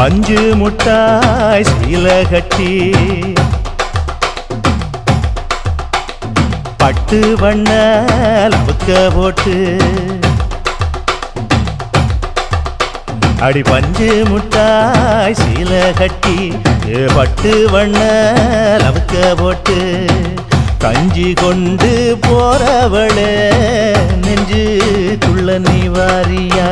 பஞ்சு முட்டாய் சீல கட்டி பட்டு வண்ண லவுக்க போட்டு அடி பஞ்சு முட்டாய் சீல கட்டி பட்டு வண்ண லவுக்க போட்டு கஞ்சி கொண்டு போறவளே நெஞ்சுக்குள்ள நீ வாரியா